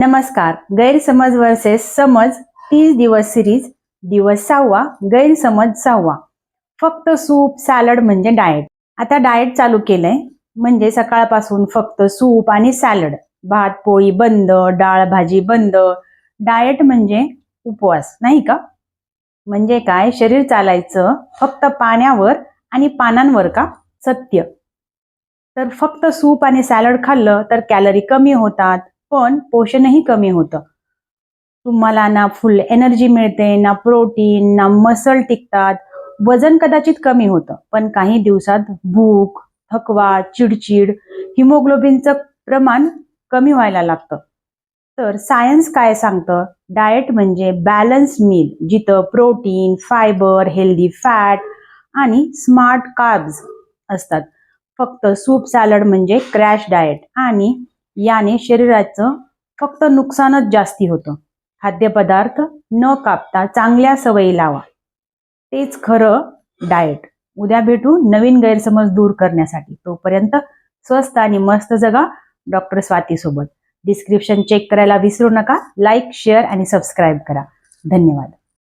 नमस्कार. गैरसमज वर्सेस समज 30 दिवस सिरीज, दिवस 6वा, गैरसमज 6वा. फक्त सूप सॅलड म्हणजे डाएट. आता डाएट चालू केलंय म्हणजे सकाळपासून फक्त सूप आणि सॅलड, भात पोळी बंद, डाळ भाजी बंद. डाएट म्हणजे उपवास नाही का? म्हणजे काय, शरीर चालायचं फक्त पाण्यावर आणि पानांवर का? सत्य. तर फक्त सूप आणि सॅलड खाल्लं तर कॅलरी कमी होतात, पण पोषणही कमी होतं. तुम्हाला ना फुल एनर्जी मिळते, ना प्रोटीन, ना मसल टिकतात. वजन कदाचित कमी होतं, पण काही दिवसात भूक, थकवा, चिडचिड, हिमोग्लोबिनचं प्रमाण कमी व्हायला लागतं. तर सायन्स काय सांगतं? डाएट म्हणजे बॅलन्स मील, जिथं प्रोटीन, फायबर, हेल्दी फॅट आणि स्मार्ट कार्ब्स असतात. फक्त सूप सॅलड म्हणजे क्रॅश डाएट आणि याने शरीराचं फक्त नुकसानच जास्ती होतं. खाद्यपदार्थ न कापता चांगल्या सवयी लावा, तेच खरं डाएट. उद्या भेटू नवीन गैरसमज दूर करण्यासाठी. तोपर्यंत स्वस्त आणि मस्त जगा डॉक्टर स्वाती सोबत. डिस्क्रिप्शन चेक करायला विसरू नका. लाईक, शेअर आणि सबस्क्राईब करा. धन्यवाद.